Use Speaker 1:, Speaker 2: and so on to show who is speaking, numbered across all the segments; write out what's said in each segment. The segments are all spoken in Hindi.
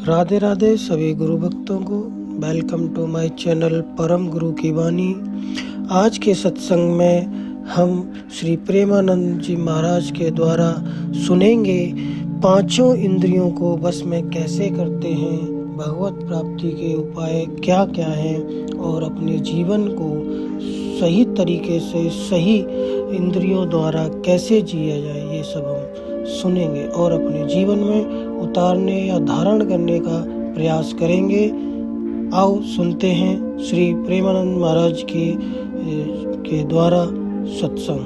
Speaker 1: राधे राधे सभी गुरु भक्तों को। वेलकम टू माय चैनल परम गुरु की वाणी। आज के सत्संग में हम श्री प्रेमानंद जी महाराज के द्वारा सुनेंगे पांचों इंद्रियों को बस में कैसे करते हैं, भगवत प्राप्ति के उपाय क्या क्या हैं और अपने जीवन को सही तरीके से सही इंद्रियों द्वारा कैसे जिया जाए, ये सब हम सुनेंगे और अपने जीवन में उतारने या धारण करने का प्रयास करेंगे। आओ सुनते हैं श्री प्रेमानंद महाराज के द्वारा सत्संग।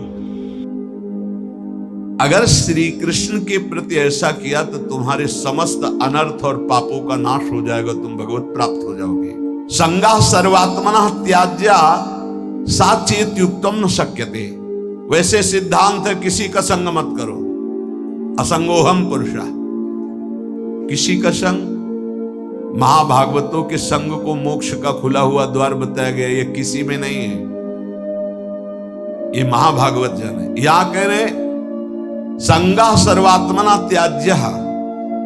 Speaker 2: अगर श्री कृष्ण के प्रति ऐसा किया तो तुम्हारे समस्त अनर्थ और पापों का नाश हो जाएगा, तुम भगवत प्राप्त हो जाओगे। संगा सर्वात्मना त्याज्या साचेत युक्तम न शक्यते। वैसे सिद्धांत है, किसी का संग मत करो। असंगोहम पुरुषा, किसी का संग। महाभागवतों के संग को मोक्ष का खुला हुआ द्वार बताया गया, ये किसी में नहीं है, ये महाभागवत जन है। यहां कह रहे संगा सर्वात्मना त्याज्य,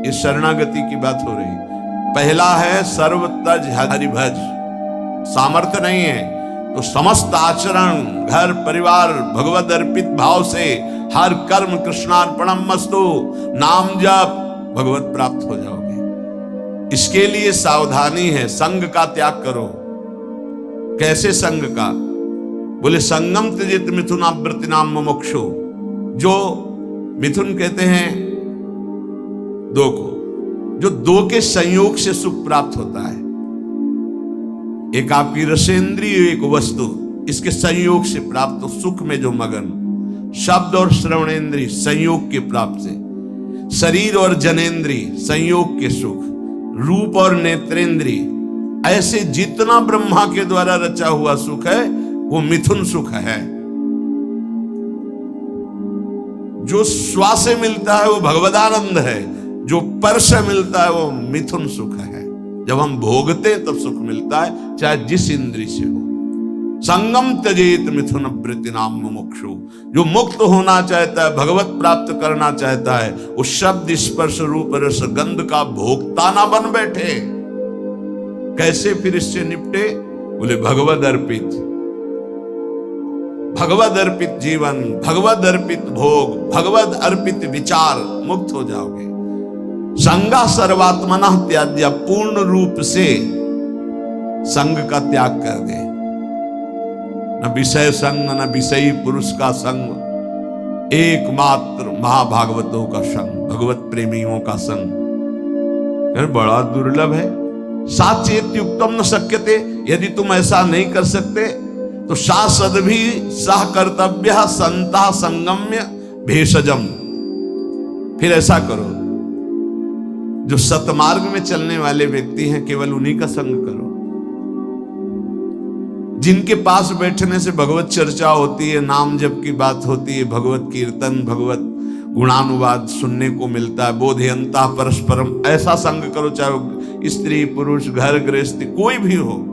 Speaker 2: ये शरणागति की बात हो रही। पहला है सर्व तज हरिभज, सामर्थ्य नहीं है तो समस्त आचरण, घर परिवार भगवद अर्पित भाव से हर कर्म कृष्णार्पणमस्तु, नाम जप, भगवत प्राप्त हो जाओगे। इसके लिए सावधानी है, संग का त्याग करो। कैसे संग का? बोले संगम त्यजेत मिथुनावृत्ति नाम मुमुक्षु। जो मिथुन कहते हैं दो को, जो दो के संयोग से सुख प्राप्त होता है। एक आपकी रसेंद्रिय, एक वस्तु, इसके संयोग से प्राप्त सुख में जो मगन। शब्द और श्रवणेन्द्रिय संयोग के प्राप्त से, शरीर और जनेन्द्रिय संयोग के सुख, रूप और नेत्रेंद्रिय, ऐसे जितना ब्रह्मा के द्वारा रचा हुआ सुख है वो मिथुन सुख है। जो स्वा से मिलता है वो भगवदानंद है, जो पर से मिलता है वो मिथुन सुख है। जब हम भोगते हैं तब सुख मिलता है, चाहे जिस इंद्रिय से हो। संगम त्यजेत मिथुन वृत्ति नाम मुमुक्षु। जो मुक्त होना चाहता है, भगवत प्राप्त करना चाहता है, उस शब्द स्पर्श रूप रस गंध का भोक्ता ना बन बैठे। कैसे फिर इससे निपटे? बोले भगवद अर्पित, भगवद अर्पित जीवन, भगवद अर्पित भोग, भगवद अर्पित विचार, मुक्त हो जाओगे। संगा सर्वात्मना त्याज्य, पूर्ण रूप से संग का त्याग कर दे। न विषय संग, न विषयी पुरुष का संग, एकमात्र महाभागवतों का संग, भगवत प्रेमियों का संग बड़ा दुर्लभ है। साचेत युक्तम न शक्यते। यदि तुम ऐसा नहीं कर सकते तो शासद भी सह कर्तव्य संता संगम्य भेषजम। फिर ऐसा करो, जो सतमार्ग में चलने वाले व्यक्ति हैं केवल उन्हीं का संग करो। जिनके पास बैठने से भगवत चर्चा होती है, नाम जप की बात होती है, भगवत कीर्तन, भगवत गुणानुवाद सुनने को मिलता है, बोधयंता परस्परम, ऐसा संग करो। चाहे स्त्री पुरुष, घर गृहस्थी, कोई भी हो,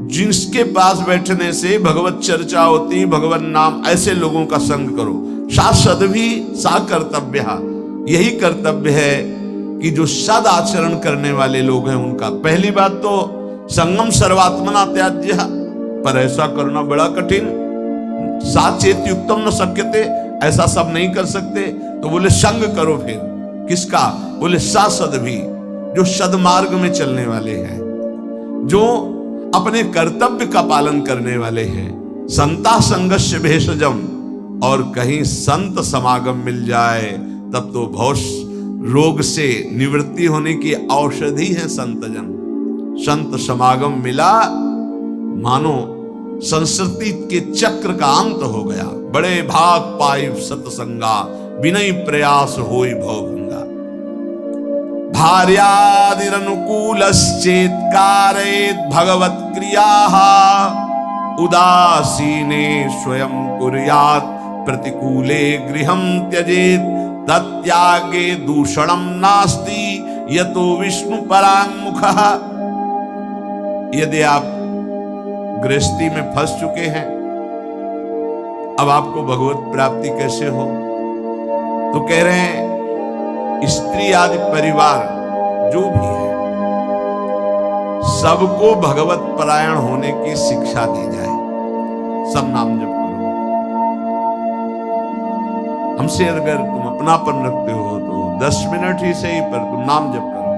Speaker 2: जिसके पास बैठने से भगवत चर्चा होती, भगवत नाम, ऐसे लोगों का संग करो। शासद भी सा कर्तव्य, यही कर्तव्य है कि जो सद आचरण करने वाले लोग हैं उनका। पहली बात तो संगम सर्वात्मना त्याज्य, पर ऐसा करना बड़ा कठिन। साचेत युक्तम न शक्यते, ऐसा सब नहीं कर सकते तो बोले संग करो। फिर किसका? बोले सासद भी, जो सदमार्ग में चलने वाले हैं, जो अपने कर्तव्य का पालन करने वाले हैं। संता संगस्य भेषजम, और कहीं संत समागम मिल जाए तब तो बहुत रोग से निवृत्ति होने की औषधि है संतजन। संत समागम मिला मानो संस्कृति के चक्र का अंत हो गया। बड़े भाग पाई सतसंगा, विनय प्रयास होई भवभंगा। भार्यादिरनुकूलश्चेत् कारयेत् भगवत क्रियाः, उदासीने स्वयं कुर्यात् प्रतिकूले गृहं त्यजेत्, तत्यागे दूषणम नास्ति यतो विष्णु परांगमुखः। यदि आप गृहस्थी में फंस चुके हैं, अब आपको भगवत प्राप्ति कैसे हो? तो कह रहे हैं स्त्री आदि परिवार जो भी है सबको भगवत परायण होने की शिक्षा दी जाए। सब नाम जप करो। हमसे अगर तुम अपनापन रखते हो तो 10 मिनट ही सही, पर तुम नाम जप करो।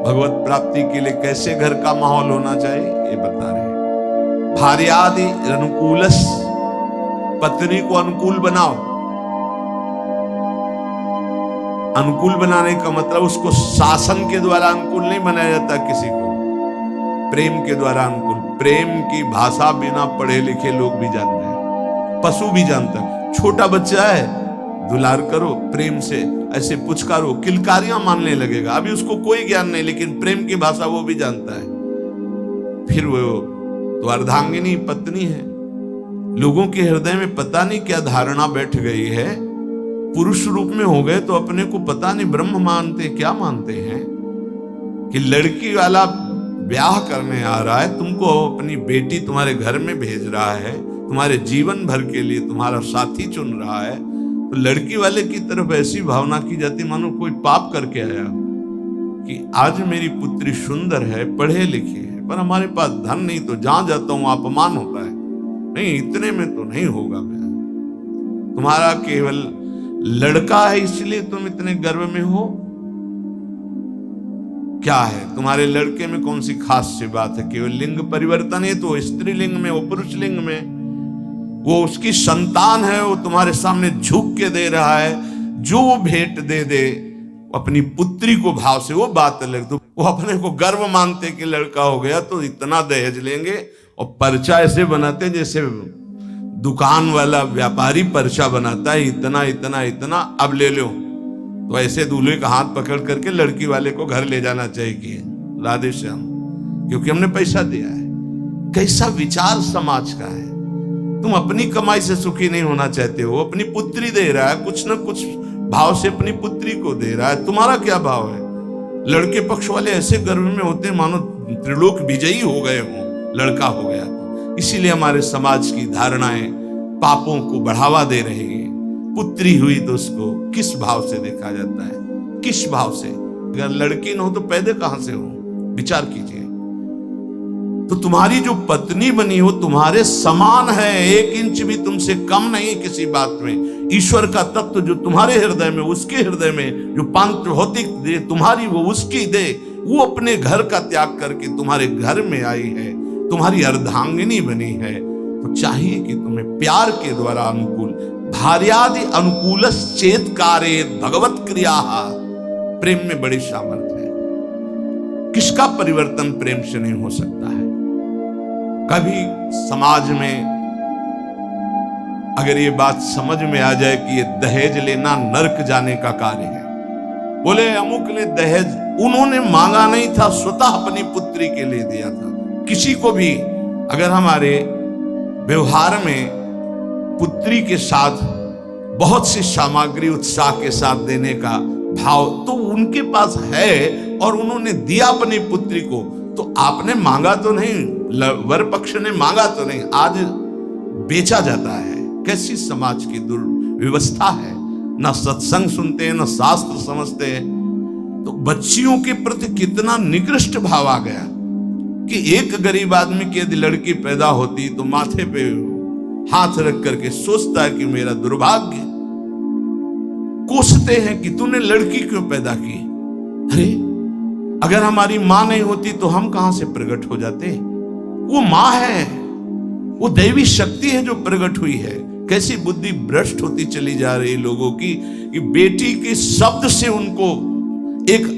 Speaker 2: भगवत प्राप्ति के लिए कैसे घर का माहौल होना चाहिए ये बता रहे हैं। भार्यादि अनुकूलस, पत्नी को अनुकूल बनाओ। अनुकूल बनाने का मतलब उसको शासन के द्वारा अनुकूल नहीं बनाया जाता, किसी को प्रेम के द्वारा अनुकूल। प्रेम की भाषा बिना पढ़े लिखे लोग भी जानते हैं, पशु भी जानता है। छोटा बच्चा है, दुलार करो प्रेम से, ऐसे पुचकारो, किलकारियां मानने लगेगा। अभी उसको कोई ज्ञान नहीं, लेकिन प्रेम की भाषा वो भी जानता है। फिर वो तो अर्धांगिनी पत्नी है। लोगों के हृदय में पता नहीं क्या धारणा बैठ गई है, पुरुष रूप में हो गए तो अपने को पता नहीं ब्रह्म मानते क्या मानते हैं, कि लड़की वाला ब्याह करने आ रहा है, तुमको अपनी बेटी तुम्हारे घर में भेज रहा है, तुम्हारे जीवन भर के लिए तुम्हारा साथी चुन रहा है, तो लड़की वाले की तरफ ऐसी भावना की जाती मानो कोई पाप करके आया कि आज मेरी पुत्री सुंदर है, पढ़े लिखे है, पर हमारे पास धन नहीं, तो जहां जाता हूं अपमान होता है। नहीं, इतने में तो नहीं होगा ब्याह। तुम्हारा केवल लड़का है इसलिए तुम इतने गर्व में हो? क्या है तुम्हारे लड़के में कौन सी खास सी बात है? केवल लिंग परिवर्तन है तो स्त्री लिंग में, वो पुरुष लिंग में, वो उसकी संतान है, वो तुम्हारे सामने झुक के दे रहा है। जो वो भेंट दे दे अपनी पुत्री को भाव से, वो बात अलग। तो वो अपने को गर्व मानते कि लड़का हो गया तो इतना दहेज लेंगे, और पर्चा ऐसे बनाते जैसे दुकान वाला व्यापारी पर्चा बनाता है, इतना इतना इतना, अब ले लो। तो ऐसे दूल्हे का हाथ पकड़ करके लड़की वाले को घर ले जाना चाहिए, राधे श्याम, क्योंकि हमने पैसा दिया है। कैसा विचार समाज का है। तुम अपनी कमाई से सुखी नहीं होना चाहते हो, अपनी पुत्री दे रहा है, कुछ न कुछ भाव से अपनी पुत्री को दे रहा है, तुम्हारा क्या भाव है? लड़के पक्ष वाले ऐसे गर्व में होते हैं मानो त्रिलोक विजयी हो गए हो, लड़का हो गया तो। इसीलिए हमारे समाज की धारणाएं पापों को बढ़ावा दे रही है। पुत्री हुई तो उसको किस भाव से देखा जाता है, किस भाव से? अगर लड़की न हो तो पैदा कहां से हो? विचार कीजिए। तो तुम्हारी जो पत्नी बनी हो तुम्हारे समान है, 1 इंच भी तुमसे कम नहीं किसी बात में। ईश्वर का तत्व जो तुम्हारे हृदय में, उसके हृदय में जो पांच भौतिक दे तुम्हारी, वो उसकी दे, वो अपने घर का त्याग करके तुम्हारे घर में आई है, तुम्हारी अर्धांगिनी बनी है। तो चाहिए कि तुम्हें प्यार के द्वारा अनुकूल, भार्यादि अनुकूलस चेत कार्य भगवत क्रिया। प्रेम में बड़ी सामर्थ्य है। किसका परिवर्तन प्रेम से नहीं हो सकता है? कभी समाज में अगर ये बात समझ में आ जाए कि ये दहेज लेना नरक जाने का कार्य है। बोले अमुक ने दहेज उन्होंने मांगा नहीं था, स्वतः अपनी पुत्री के लिए दिया था। किसी को भी अगर हमारे व्यवहार में पुत्री के साथ बहुत सी सामग्री उत्साह के साथ देने का भाव तो उनके पास है और उन्होंने दिया अपनी पुत्री को, तो आपने मांगा तो नहीं, वर पक्ष ने मांगा तो नहीं, आज बेचा जाता है। कैसी समाज की दुर्व्यवस्था है। ना सत्संग सुनते हैं, ना शास्त्र समझते हैं। तो बच्चियों के प्रति कितना निकृष्ट भाव आ गया कि एक गरीब आदमी की यदि लड़की पैदा होती तो माथे पे हाथ रख करके सोचता है कि मेरा दुर्भाग्य। कोसते हैं कि तूने लड़की क्यों पैदा की। अरे अगर हमारी मां नहीं होती तो हम कहां से प्रकट हो जाते? वो मां है, वो दैवी शक्ति है जो प्रकट हुई है। कैसी बुद्धि भ्रष्ट होती चली जा रही लोगों की कि बेटी के शब्द से उनको एक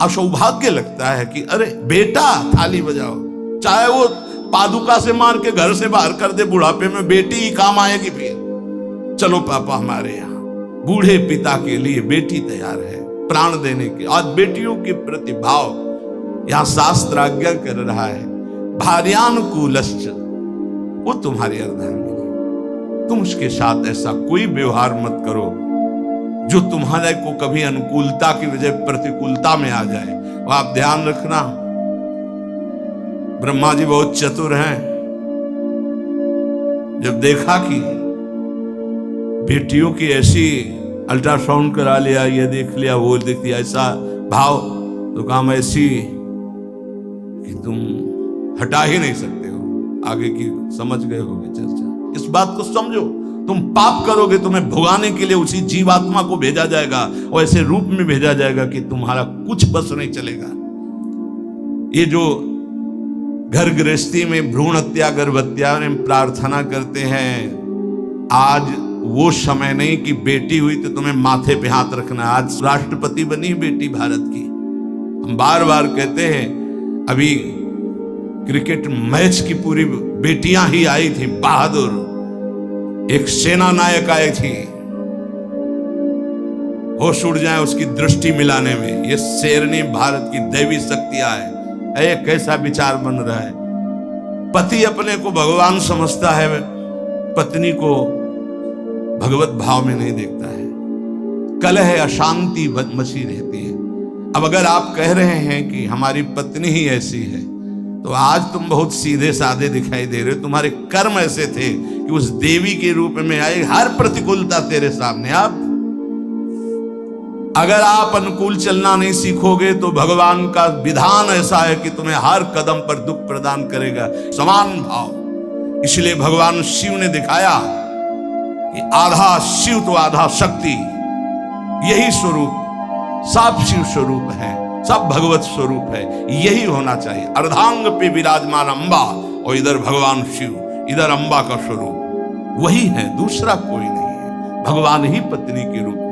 Speaker 2: असौभाग्य लगता है कि अरे बेटा थाली बजाओ, चाहे वो पादुका से मार के घर से बाहर कर दे, बुढ़ापे में बेटी ही काम आएगी। फिर चलो पापा हमारे यहाँ बूढ़े पिता के लिए बेटी तैयार है प्राण देने के। आज बेटियों के प्रति भाव यहाँ शास्त्र आज्ञा कर रहा है, भार्यानुकूलश्च, वो तुम्हारी अर्धांगिनी। तुम उसके साथ ऐसा कोई व्यवहार मत करो जो तुम्हारे को कभी अनुकूलता की वजह प्रतिकूलता में आ जाए। वो आप ध्यान रखना। ब्रह्मा जी बहुत चतुर हैं। जब देखा कि बेटियों की ऐसी अल्ट्रासाउंड करा लिया, ये देख लिया, वो देख लिया, ऐसा भाव, तो काम ऐसी कि तुम हटा ही नहीं सकते हो। आगे की समझ गए होगे चर्चा। इस बात को समझो, तुम पाप करोगे तुम्हें भुगाने के लिए उसी जीवात्मा को भेजा जाएगा और ऐसे रूप में भेजा जाएगा कि तुम्हारा कुछ बस नहीं चलेगा। ये जो घर गृहस्थी में भ्रूण हत्या गर्भ हत्या में प्रार्थना करते हैं, आज वो समय नहीं कि बेटी हुई तो तुम्हें माथे पे हाथ रखना। आज राष्ट्रपति बनी बेटी भारत की। हम बार बार कहते हैं, अभी क्रिकेट मैच की पूरी बेटियां ही आई थी, बहादुर। एक सेना नायक आई थी, होश उड़ जाए उसकी दृष्टि मिलाने में। ये शेरनी भारत की दैवी शक्तियां है। कैसा विचार बन रहा है। पति अपने को भगवान समझता है, पत्नी को भगवत भाव में नहीं देखता है। कलह अशांति मची रहती है। अब अगर आप कह रहे हैं कि हमारी पत्नी ही ऐसी है, तो आज तुम बहुत सीधे साधे दिखाई दे रहे हो। तुम्हारे कर्म ऐसे थे कि उस देवी के रूप में आई हर प्रतिकूलता तेरे सामने। आप अगर आप अनुकूल चलना नहीं सीखोगे तो भगवान का विधान ऐसा है कि तुम्हें हर कदम पर दुख प्रदान करेगा। समान भाव। इसलिए भगवान शिव ने दिखाया कि आधा शिव तो आधा शक्ति। यही स्वरूप सब शिव स्वरूप है, सब भगवत स्वरूप है। यही होना चाहिए। अर्धांग पे विराजमान अम्बा और इधर भगवान शिव, इधर अम्बा का स्वरूप वही है, दूसरा कोई नहीं है। भगवान ही पत्नी के रूप में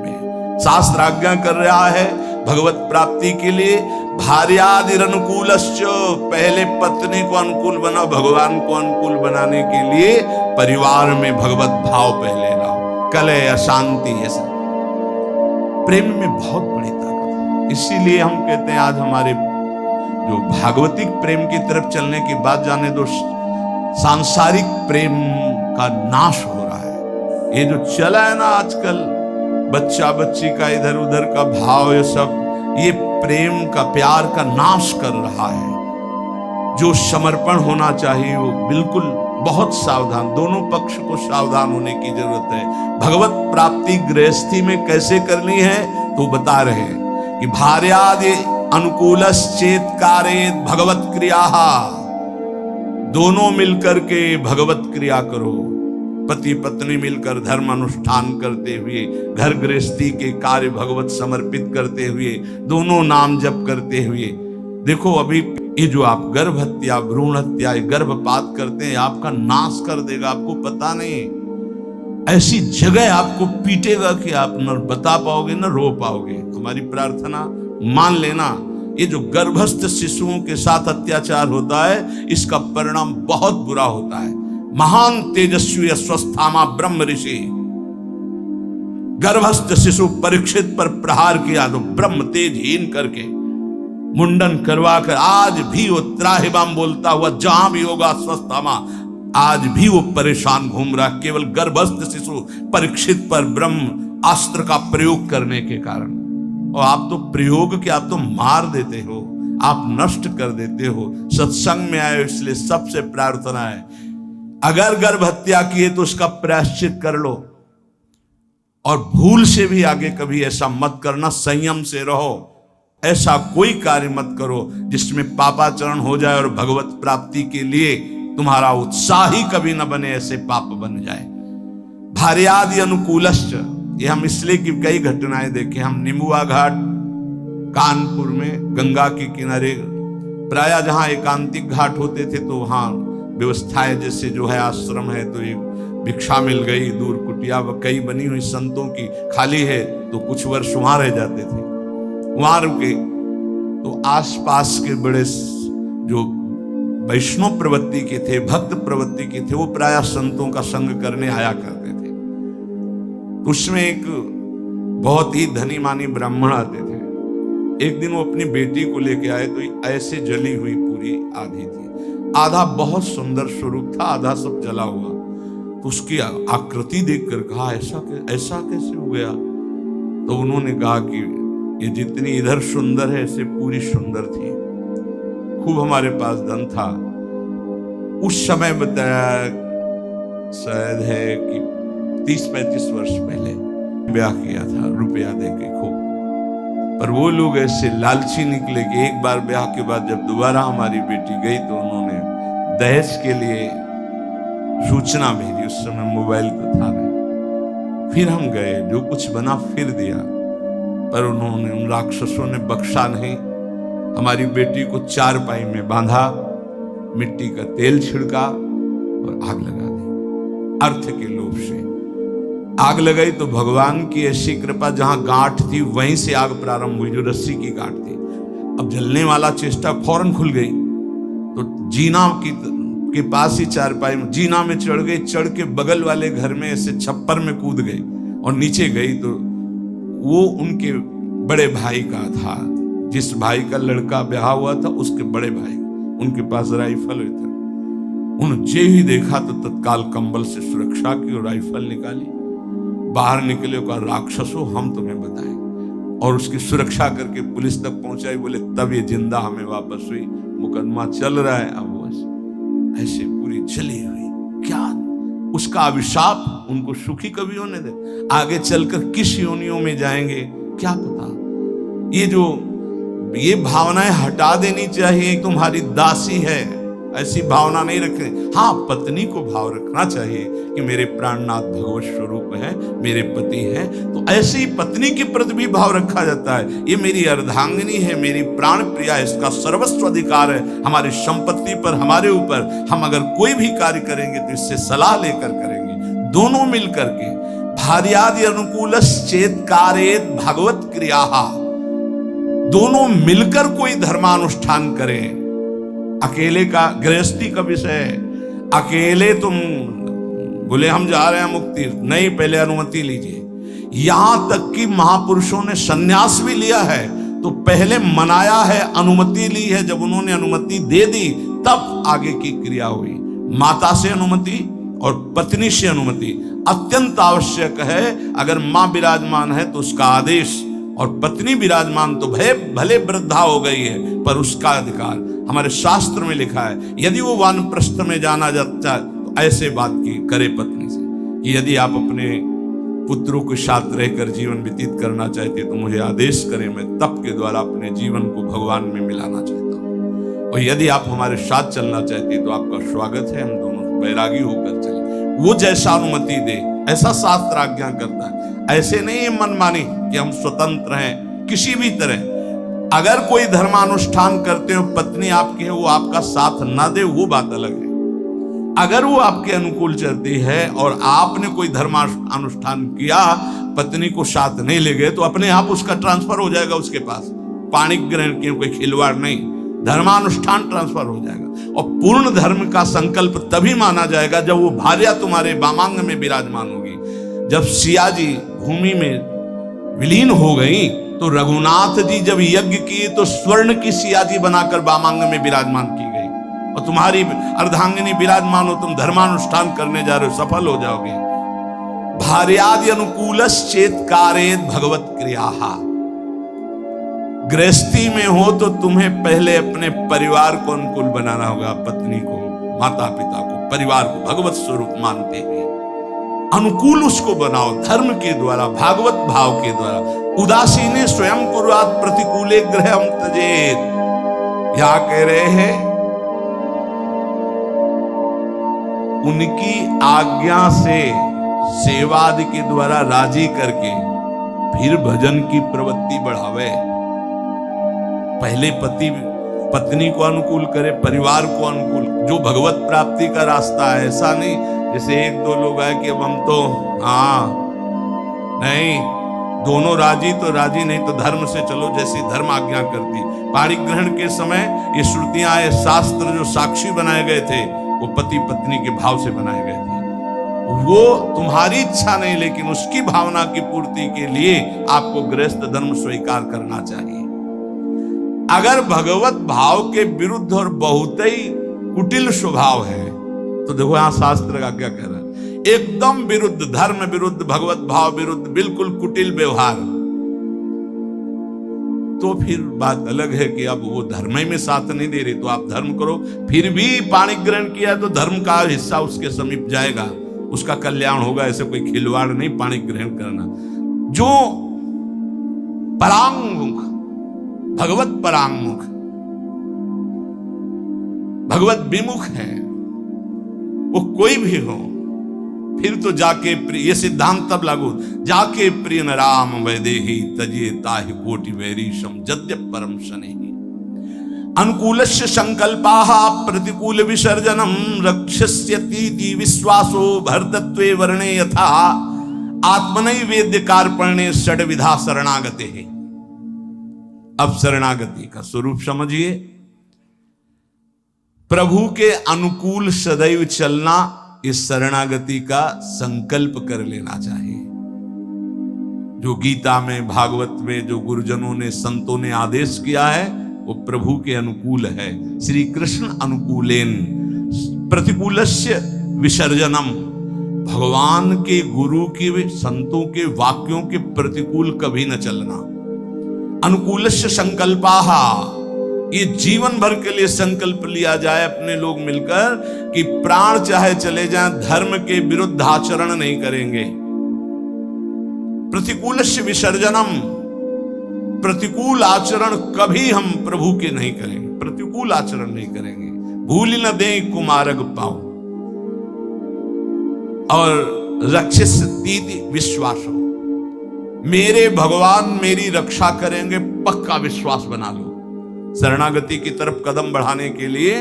Speaker 2: शास्त्र आज्ञा कर रहा है भगवत प्राप्ति के लिए। भार्यादिर अनुकूलश्च, पहले पत्नी को अनुकूल बनाओ। भगवान को अनुकूल बनाने के लिए परिवार में भगवत भाव पहले लाओ। कलह अशांति है सब। प्रेम में बहुत बड़ी ताकत है। इसीलिए हम कहते हैं आज हमारे जो भागवतिक प्रेम की तरफ चलने की बात, जाने दो सांसारिक प्रेम का नाश हो रहा है। ये जो चला है ना आजकल, बच्चा बच्ची का इधर उधर का भाव, ये सब ये प्रेम का प्यार का नाश कर रहा है। जो समर्पण होना चाहिए वो बिल्कुल बहुत सावधान, दोनों पक्ष को सावधान होने की जरूरत है। भगवत प्राप्ति गृहस्थी में कैसे करनी है तो बता रहे हैं कि भार्यादि अनुकूलश्चेत कारेत भगवत क्रिया। दोनों मिलकर के भगवत क्रिया करो। पति पत्नी मिलकर धर्म अनुष्ठान करते हुए, घर गृहस्थी के कार्य भगवत समर्पित करते हुए, दोनों नाम जप करते हुए। देखो अभी ये जो आप गर्भ हत्या, भ्रूण हत्या, गर्भपात करते हैं, आपका नाश कर देगा। आपको पता नहीं, ऐसी जगह आपको पीटेगा कि आप न बता पाओगे न रो पाओगे। हमारी प्रार्थना मान लेना, ये जो गर्भस्थ शिशुओं के साथ अत्याचार होता है, इसका परिणाम बहुत बुरा होता है। महान तेजस्वी अस्वस्थामा ब्रह्म ऋषि गर्भस्थ शिशु परीक्षित पर प्रहार किया तो ब्रह्म तेजहीन करके मुंडन करवा कर आज भी वो त्राहिमाम बोलता हुआ जहां भी होगा अस्वस्थामा, आज भी वो परेशान घूम रहा, केवल गर्भस्थ शिशु परीक्षित पर ब्रह्म अस्त्र का प्रयोग करने के कारण। और आप तो प्रयोग के, आप तो मार देते हो, आप नष्ट कर देते हो। सत्संग में आए इसलिए सबसे प्रार्थना है, अगर गर्भ हत्या किए तो उसका प्रायश्चित कर लो, और भूल से भी आगे कभी ऐसा मत करना। संयम से रहो, ऐसा कोई कार्य मत करो जिसमें पापाचरण हो जाए और भगवत प्राप्ति के लिए तुम्हारा उत्साह ही कभी न बने, ऐसे पाप बन जाए। भार्यादि अनुकूलश्च, ये हम इसलिए कि कई घटनाएं देखे। हम निमुआ घाट कानपुर में गंगा के किनारे, प्राय जहां एकांतिक घाट होते थे तो वहां व्यवस्थाएं जैसे जो है आश्रम है, तो एक भिक्षा मिल गई, दूर कुटिया कई बनी हुई संतों की खाली है, तो कुछ वर्ष वहां रह जाते थे, वहां रुके। तो आसपास के बड़े जो वैष्णव प्रवृत्ति के थे, भक्त प्रवृत्ति के थे, वो प्रायः संतों का संग करने आया करते थे। उसमें एक बहुत ही धनी मानी ब्राह्मण आते थे। एक दिन वो अपनी बेटी को लेके आए तो ऐसे जली हुई पूरी आधी थी, आधा बहुत सुंदर स्वरूप था, आधा सब जला हुआ। तो उसकी आकृति देखकर कहा ऐसा कैसे हो गया? तो उन्होंने कहा कि ये जितनी इधर सुंदर है ऐसे पूरी सुंदर थी। खूब हमारे पास धन था उस समय, बताया शायद है कि 30-35 वर्ष पहले ब्याह किया था रुपया देके खूब। पर वो लोग ऐसे लालची निकले कि एक बार ब्याह के बाद जब दोबारा हमारी बेटी गई तो उन्होंने दहेज के लिए सूचना भेजी। उस समय मोबाइल तो था नहीं। फिर हम गए, जो कुछ बना फिर दिया, पर उन्होंने, उन राक्षसों ने बख्शा नहीं। हमारी बेटी को चारपाई में बांधा, मिट्टी का तेल छिड़का और आग लगा दी। अर्थ के लोभ से आग लगाई तो भगवान की ऐसी कृपा, जहां गांठ थी वहीं से आग प्रारंभ हुई, जो रस्सी की गांठ थी। अब जलने वाला चेष्टा फौरन खुल गई, तो जीना के पास ही चारपाई में जीना में चढ़ गई। चढ़ के बगल वाले घर में ऐसे छप्पर में कूद गई और नीचे गई तो वो उनके बड़े भाई का था, जिस भाई का लड़का ब्याह हुआ था उसके बड़े भाई, उनके पास राइफल था। उन्होंने ही देखा तो तत्काल कंबल से सुरक्षा की और राइफल निकाली, बाहर निकले, कहा राक्षसों हम तुम्हें बताएं, और उसकी सुरक्षा करके पुलिस तक पहुंचाई। बोले तब ये जिंदा हमें वापस हुई। मुकदमा चल रहा है, अब बस ऐसे पूरी जली हुई। क्या उसका अभिशाप उनको सुखी कभी होने दे? आगे चलकर किस योनियों में जाएंगे क्या पता। ये भावनाएं हटा देनी चाहिए। तुम्हारी दासी है, ऐसी भावना नहीं रखनी। हाँ, पत्नी को भाव रखना चाहिए कि मेरे प्राणनाथ भगवत स्वरूप है, मेरे पति हैं, तो ऐसे ही पत्नी के प्रति भी भाव रखा जाता है। ये मेरी अर्धांगिनी है, मेरी प्राण प्रिया है, इसका सर्वस्व अधिकार है हमारी संपत्ति पर, हमारे ऊपर। हम अगर कोई भी कार्य करेंगे तो इससे सलाह लेकर करेंगे, दोनों मिलकर के। भार्यादि अनुकूलश्चेत् कारयेत् भगवत क्रियाः, दोनों मिलकर कोई धर्मानुष्ठान करें। अकेले का गृहस्थी का विषय है, अकेले तुम बोले हम जा रहे हैं मुक्ति, नहीं, पहले अनुमति लीजिए। यहां तक कि महापुरुषों ने सन्यास भी लिया है तो पहले मनाया है, अनुमति ली है। जब उन्होंने अनुमति दे दी तब आगे की क्रिया हुई। माता से अनुमति और पत्नी से अनुमति अत्यंत आवश्यक है। अगर मां विराजमान है तो उसका आदेश, और पत्नी विराजमान तो भले वृद्धा हो गई है पर उसका अधिकार। हमारे शास्त्र में लिखा है यदि वो वानप्रस्थ में जाना जाता है तो ऐसे बात की करे पत्नी से कि यदि आप अपने पुत्रों के साथ रहकर जीवन व्यतीत करना चाहते तो मुझे आदेश करें, मैं तप के द्वारा अपने जीवन को भगवान में मिलाना चाहता हूँ। और यदि आप हमारे साथ चलना चाहते तो आपका स्वागत है, हम दोनों बैरागी होकर चले। वो जैसा अनुमति दे ऐसा शास्त्र आज्ञा करता है। ऐसे नहीं है मनमानी कि हम स्वतंत्र हैं किसी भी तरह। अगर कोई धर्मानुष्ठान करते हो, पत्नी आपकी है, वो आपका साथ ना दे वो बात अलग है। अगर वो आपके अनुकूल चलती है और आपने कोई धर्मानुष्ठान किया, पत्नी को साथ नहीं ले गए, तो अपने आप उसका ट्रांसफर हो जाएगा उसके पास। पाणिक ग्रहण की कोई खिलवाड़ नहीं, धर्मानुष्ठान ट्रांसफर हो जाएगा। और पूर्ण धर्म का संकल्प तभी माना जाएगा जब वो भार्या तुम्हारे वामांग में विराजमान होगी। जब सिया जी भूमि में विलीन हो गई तो रघुनाथ जी जब यज्ञ किए तो स्वर्ण की सिया जी बनाकर वामांग में विराजमान की गई। और तुम्हारी अर्धांगिनी विराजमान हो, तुम धर्मानुष्ठान करने जा रहे हो, सफल हो जाओगे। भार्यादि अनुकूलश्चेत् कारयेत् भगवत क्रियाः। गृहस्थी में हो तो तुम्हें पहले अपने परिवार को अनुकूल बनाना होगा, पत्नी को, माता पिता को, परिवार को भगवत स्वरूप मानते हुए अनुकूल उसको बनाओ धर्म के द्वारा, भागवत भाव के द्वारा। उदासीने स्वयं कुर्यात् प्रतिकूले गृहं त्यजेत्। क्या कह रहे हैं? उनकी आज्ञा से सेवादि के द्वारा राजी करके फिर भजन की प्रवृत्ति बढ़ावे। पहले पत्नी को अनुकूल करे, परिवार को अनुकूल, जो भगवत प्राप्ति का रास्ता है। ऐसा नहीं जैसे एक दो लोग आए कि अब हम तो नहीं, दोनों राजी तो राजी, नहीं तो धर्म से चलो जैसी धर्म आज्ञा करती। पाणिक ग्रहण के समय ये श्रुतियां आए, शास्त्र जो साक्षी बनाए गए थे वो पति पत्नी के भाव से बनाए गए थे। वो तुम्हारी इच्छा नहीं, लेकिन उसकी भावना की पूर्ति के लिए आपको गृहस्थ धर्म स्वीकार करना चाहिए। अगर भगवत भाव के विरुद्ध और बहुत ही कुटिल स्वभाव है तो देखो यहां शास्त्र का क्या कह रहा है, एकदम विरुद्ध, धर्म विरुद्ध, भगवत भाव विरुद्ध, बिल्कुल कुटिल व्यवहार, तो फिर बात अलग है कि अब वो धर्म में साथ नहीं दे रही तो आप धर्म करो। फिर भी पाणिक ग्रहण किया तो धर्म का हिस्सा उसके समीप जाएगा, उसका कल्याण होगा। ऐसे कोई खिलवाड़ नहीं पाणिक ग्रहण करना। जो परांगमुख, भगवत परांगमुख, भगवत विमुख है, वो कोई भी हो। फिर तो जाके प्रिय, ये सिद्धांत तब लागू, जाके प्रिय न राम वैदेही तजिए ताहि कोटि वैरीशम जद्य परम शनि। अनुकूलस्य संकल्पाः प्रतिकूल विसर्जनम रक्षस्यतीति विश्वासो भरतत्वे वर्णे यथा आत्मनैवेद्य कार्पण्ये षड्विधा शरणागते। अब शरणागति का स्वरूप समझिए। प्रभु के अनुकूल सदैव चलना, इस शरणागति का संकल्प कर लेना चाहिए। जो गीता में, भागवत में जो गुरुजनों ने, संतों ने आदेश किया है वो प्रभु के अनुकूल है। श्री कृष्ण अनुकूलेन प्रतिकूलस्य विसर्जनम, भगवान के, गुरु के, संतों के वाक्यों के प्रतिकूल कभी न चलना। अनुकूलस्य संकल्पाः, ये जीवन भर के लिए संकल्प लिया जाए अपने लोग मिलकर कि प्राण चाहे चले जाएं, धर्म के विरुद्ध आचरण नहीं करेंगे। प्रतिकूलस्य विसर्जनम, प्रतिकूल आचरण कभी हम प्रभु के नहीं करेंगे, प्रतिकूल आचरण नहीं करेंगे। भूल न दें कुमारग पाओ। और रक्षिस्तीति विश्वासो, मेरे भगवान मेरी रक्षा करेंगे, पक्का विश्वास बना लो। शरणागति की तरफ कदम बढ़ाने के लिए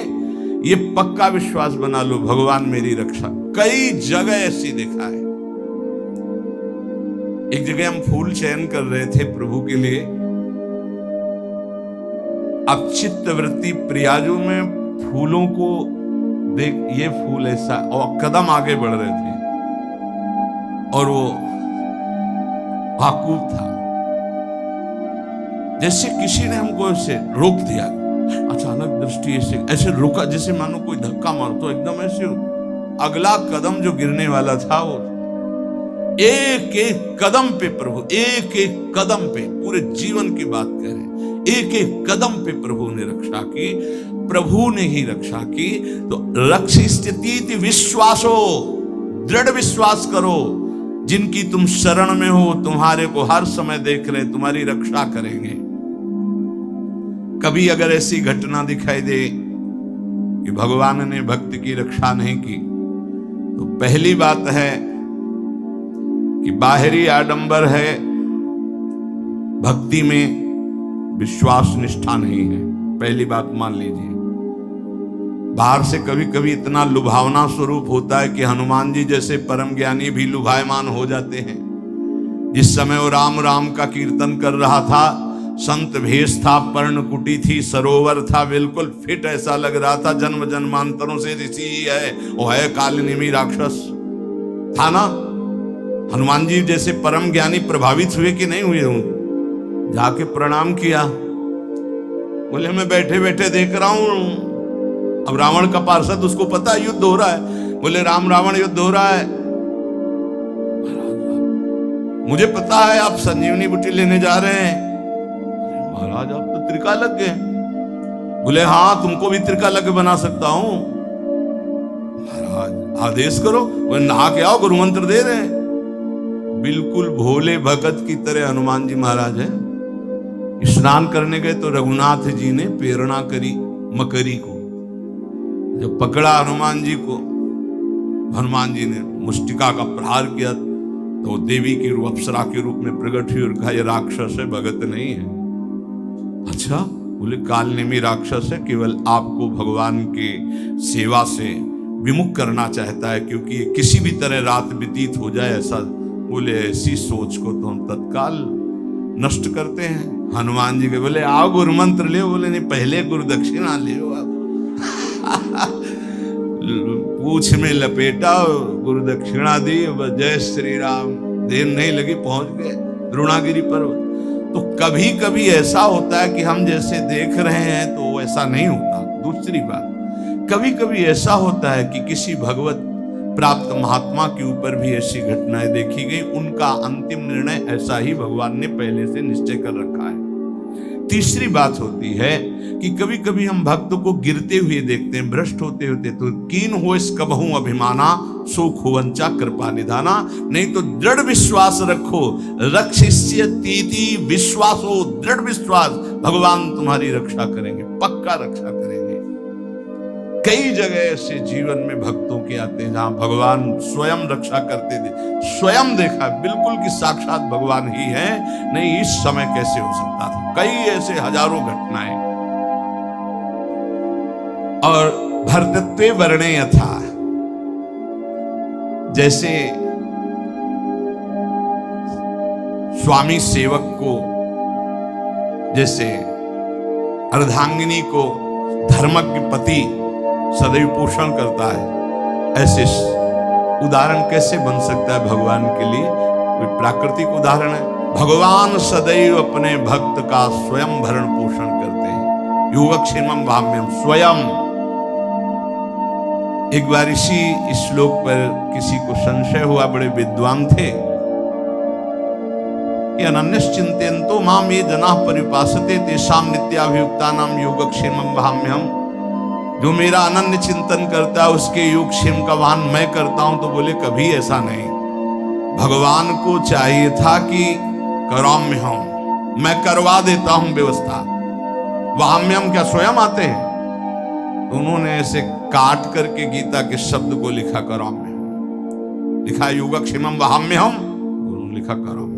Speaker 2: ये पक्का विश्वास बना लो, भगवान मेरी रक्षा। कई जगह ऐसी देखा है। एक जगह हम फूल चयन कर रहे थे प्रभु के लिए। अब चित्त वृत्ति प्रियाजू में फूलों को देख, ये फूल ऐसा, और कदम आगे बढ़ रहे थे और वो वाकूफ था, जैसे किसी ने हमको ऐसे रोक दिया। अचानक दृष्टि ऐसे रुका, जैसे मानो कोई धक्का मार, तो एकदम ऐसे अगला कदम जो गिरने वाला था वो एक एक कदम पे प्रभु, एक एक कदम पे, पूरे जीवन की बात कह रहे, एक एक कदम पे प्रभु ने रक्षा की, प्रभु ने ही रक्षा की। तो रक्षिस्तीति विश्वासो, दृढ़ विश्वास करो, जिनकी तुम शरण में हो तुम्हारे को हर समय देख रहे, तुम्हारी रक्षा करेंगे। कभी अगर ऐसी घटना दिखाई दे कि भगवान ने भक्त की रक्षा नहीं की, तो पहली बात है कि बाहरी आडंबर है, भक्ति में विश्वास निष्ठा नहीं है। पहली बात मान लीजिए। बाहर से कभी कभी इतना लुभावना स्वरूप होता है कि हनुमान जी जैसे परम ज्ञानी भी लुभायमान हो जाते हैं। जिस समय वो राम राम का कीर्तन कर रहा था, संत भेष था, पर्णकुटी थी, सरोवर था, बिल्कुल फिट ऐसा लग रहा था, जन्म जन्मांतरों से ऋषि ही है, वो है कालनेमी राक्षस था ना। हनुमान जी जैसे परम ज्ञानी प्रभावित हुए कि नहीं हुए? हूं जाके प्रणाम किया, बोले मैं बैठे बैठे देख रहा हूं। अब रावण का पार्षद, उसको पता है युद्ध हो रहा है, बोले राम रावण युद्ध हो रहा है। मुझे पता है आप संजीवनी बूटी लेने जा रहे हैं। महाराज आप तो त्रिका लग गए। बोले हाँ, तुमको भी त्रिका लग बना सकता हूं। महाराज आदेश करो। वो नहा के आओ, गुरु मंत्र दे रहे हैं। बिल्कुल भोले भगत की तरह हनुमान जी महाराज है। स्नान करने गए तो रघुनाथ जी ने प्रेरणा करी मकरी को। जब पकड़ा हनुमान जी को, हनुमान जी ने मुष्टिका का प्रहार किया तो देवी की रूप, अप्सरा के रूप में प्रकट हुई और कहा ये राक्षस है, भगत नहीं है। अच्छा, बोले कालनेमी राक्षस है, केवल आपको भगवान के सेवा से विमुख करना चाहता है, क्योंकि ये किसी भी तरह रात व्यतीत हो जाए ऐसा। बोले ऐसी सोच को तो हम तत्काल नष्ट करते हैं। हनुमान जी के बोले आओ गुरु मंत्र ले। बोले नहीं, पहले गुरु दक्षिणा ले आप। पूछ में लपेटा, गुरु दक्षिणा दी, जय श्री राम। देर नहीं लगी, पहुंच गए द्रोणागिरी पर। तो कभी कभी ऐसा होता है कि हम जैसे देख रहे हैं तो ऐसा नहीं होता। दूसरी बात, कभी कभी ऐसा होता है कि किसी भगवत प्राप्त महात्मा के ऊपर भी ऐसी घटनाएं देखी गई, उनका अंतिम निर्णय ऐसा ही भगवान ने पहले से निश्चय कर रखा है तीसरी बात होती है कि कभी कभी हम भक्त को गिरते हुए देखते हैं, भ्रष्ट होते होते, तो कीन हो इस कबहू अभिमाना, सो खुवंचा कृपा निधाना। नहीं तो दृढ़ विश्वास रखो, रक्षिष्य तीति विश्वासो, दृढ़ विश्वास, भगवान तुम्हारी रक्षा करेंगे, पक्का रक्षा करेंगे। कई जगह ऐसे जीवन में भक्तों के आते हैं जहां भगवान स्वयं रक्षा करते थे, स्वयं देखा बिल्कुल कि साक्षात भगवान ही है, नहीं इस समय कैसे हो सकता था। कई ऐसे हजारों घटनाएं। और भर्तृत्वे वर्णेय था, जैसे स्वामी सेवक को, जैसे अर्धांगिनी को धर्मज्ञ पति सदैव पोषण करता है, ऐसे उदाहरण कैसे बन सकता है भगवान के लिए? कोई प्राकृतिक उदाहरण है? भगवान सदैव अपने भक्त का स्वयं भरण पोषण करते हैं। योगक्षेमम भाम्यम स्वयं। एक बार इसी श्लोक पर किसी को संशय हुआ, बड़े विद्वान थे, कि अनन्यश्चिन्तयन्तो माम ये जनाः परिपासते तेषां नित्याभियुक्तानां योगक्षेमं भाम्यहम्। जो मेरा अनन्य चिंतन करता है उसके योगक्षेम का वाहन मैं करता हूं। तो बोले कभी ऐसा नहीं, भगवान को चाहिए था कि कराम्यहम्, मैं करवा देता हूं व्यवस्था, वाम्यम क्या स्वयं आते हैं? तो उन्होंने ऐसे काट करके गीता के शब्द को लिखा कराम्यहम्, लिखा योगक्षेमम वाम्यहम्, उन्होंने लिखा कराम्यहम्।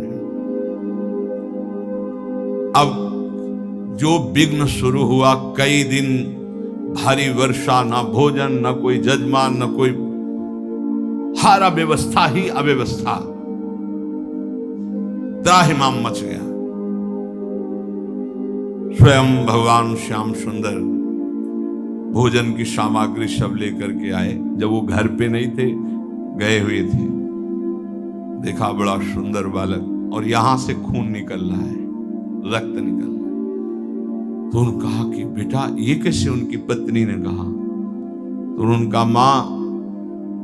Speaker 2: अब जो विघ्न शुरू हुआ, कई दिन भारी वर्षा, ना भोजन, ना कोई जजमान, ना कोई, हर अव्यवस्था ही अव्यवस्था, त्राहिमाम मच गया। स्वयं भगवान श्याम सुंदर भोजन की सामग्री सब लेकर के आए। जब वो घर पे नहीं थे, गए हुए थे, देखा बड़ा सुंदर बालक और यहां से खून निकल रहा है, रक्त निकल रहा है। तो उन्होंने कहा कि बेटा ये कैसे? उनकी पत्नी ने कहा, तो उन्होंने कहा मां,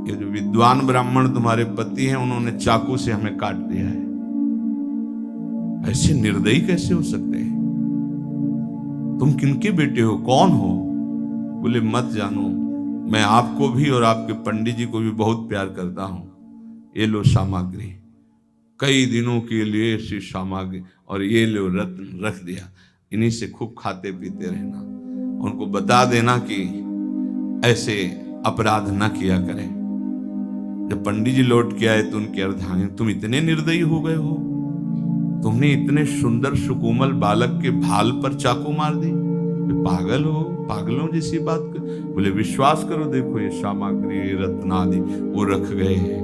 Speaker 2: ये जो विद्वान ब्राह्मण तुम्हारे पति हैं, उन्होंने चाकू से हमें काट दिया है। ऐसे निर्दयी कैसे हो सकते हैं? तुम किनके बेटे हो, कौन हो? बोले मत जानो, मैं आपको भी और आपके पंडित जी को भी बहुत प्यार करता हूं। ये लो सामग्री, कई दिनों के लिए ऐसी सामग्री, और ये लो रत्न रख दिया, इन्हीं से खूब खाते पीते रहना। उनको बता देना कि ऐसे अपराध न किया करें। जब पंडित जी लौट के आए तो उनके अर्धांगिनी, तुम इतने निर्दयी हो गए हो, तुमने इतने सुंदर सुकोमल बालक के भाल पर चाकू मार दी, पागल हो, पागलों जैसी बात कर। बोले विश्वास करो, देखो ये सामग्री, रत्न आदि वो रख गए हैं।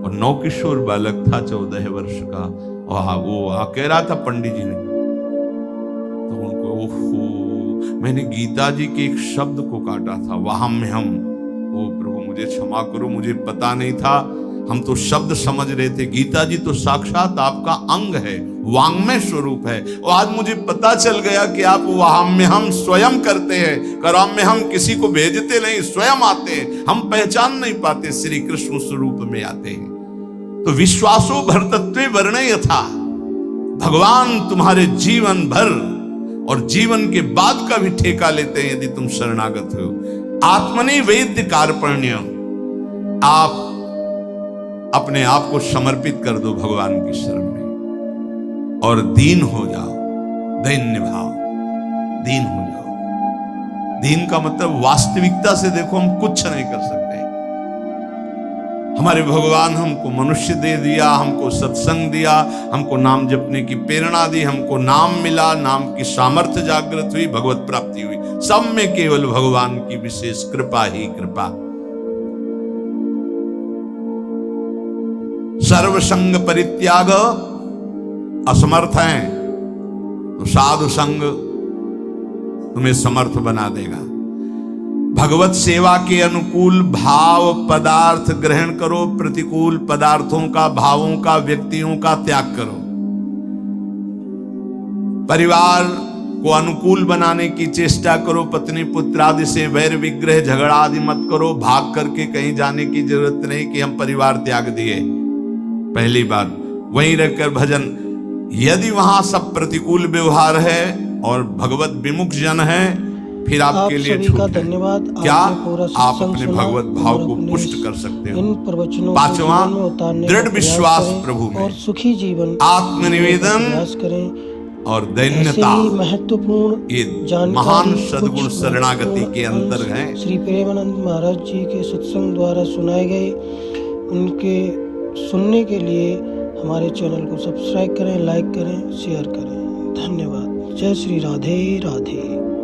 Speaker 2: और नौकिशोर बालक था, 14 वर्ष का, और वो कह रहा था पंडित जी ने, तो उनको ओहो, मैंने गीता जी के एक शब्द को काटा था, वाम्यहम्। ओ प्रभु मुझे क्षमा करो, मुझे पता नहीं था, हम तो शब्द समझ रहे थे। गीता जी तो साक्षात आपका अंग है, वांग्मय स्वरूप है, और आज मुझे पता चल गया कि आप वाम्यहम् स्वयं करते हैं, कराम्यहम् किसी को भेजते नहीं, स्वयं आते हैं। हम पहचान नहीं पाते, श्री कृष्ण स्वरूप में आते हैं। तो विश्वासो भर्तृत्वे वर्णेय था, भगवान तुम्हारे जीवन भर और जीवन के बाद का भी ठेका लेते हैं यदि तुम शरणागत हो। आत्मनि वेद्य कार्पण्य, आप अपने आप को समर्पित कर दो भगवान की शरण में और दीन हो जाओ, दैन्य भाव, दीन हो जाओ। दीन का मतलब वास्तविकता से देखो, हम कुछ नहीं कर सकते। हमारे भगवान हमको मनुष्य दे दिया, हमको सत्संग दिया, हमको नाम जपने की प्रेरणा दी, हमको नाम मिला, नाम की सामर्थ्य जागृत हुई, भगवत प्राप्ति हुई। सब में केवल भगवान की विशेष कृपा ही कृपा। सर्व संग परित्याग, असमर्थ हैं तो साधु संग तुम्हें समर्थ बना देगा। भगवत सेवा के अनुकूल भाव पदार्थ ग्रहण करो, प्रतिकूल पदार्थों का, भावों का, व्यक्तियों का त्याग करो। परिवार को अनुकूल बनाने की चेष्टा करो, पत्नी पुत्र आदि से वैर विग्रह झगड़ा आदि मत करो। भाग करके कहीं जाने की जरूरत नहीं कि हम परिवार त्याग दिए। पहली बात, वहीं रहकर भजन। यदि वहां सब प्रतिकूल व्यवहार है और भगवत विमुख जन हैं, फिर
Speaker 1: आप
Speaker 2: आपके लिए
Speaker 1: सभी
Speaker 2: छूट
Speaker 1: का
Speaker 2: है।
Speaker 1: धन्यवाद।
Speaker 2: क्या
Speaker 1: आपने पूरा
Speaker 2: आप
Speaker 1: सत्संग
Speaker 2: अपने
Speaker 1: सुना
Speaker 2: भगवत
Speaker 1: और
Speaker 2: भाव को
Speaker 1: अपने
Speaker 2: पुष्ट कर सकते हो।
Speaker 1: इन प्रवचनों को
Speaker 2: पांचवा,
Speaker 1: जीवन में उतारने का
Speaker 2: दृढ़
Speaker 1: प्रयास
Speaker 2: विश्वास
Speaker 1: करें
Speaker 2: प्रभु में,
Speaker 1: और सुखी जीवन
Speaker 2: आत्मनिवेदन
Speaker 1: जीने का प्रयास करें।
Speaker 2: और
Speaker 1: ऐसे
Speaker 2: दैन्यता,
Speaker 1: ही महत्वपूर्ण
Speaker 2: ये
Speaker 1: जानकारी
Speaker 2: महान सद्गुण
Speaker 1: कुछ
Speaker 2: शरणागति के
Speaker 1: महत्वपूर्ण
Speaker 2: अंतर
Speaker 1: अंश
Speaker 2: हैं।
Speaker 1: श्री प्रेमानंद महाराज जी के सत्संग द्वारा सुनाए गए। उनके सुनने के लिए हमारे चैनल को सब्सक्राइब करें, लाइक करें, शेयर करें। धन्यवाद। जय श्री राधे राधे।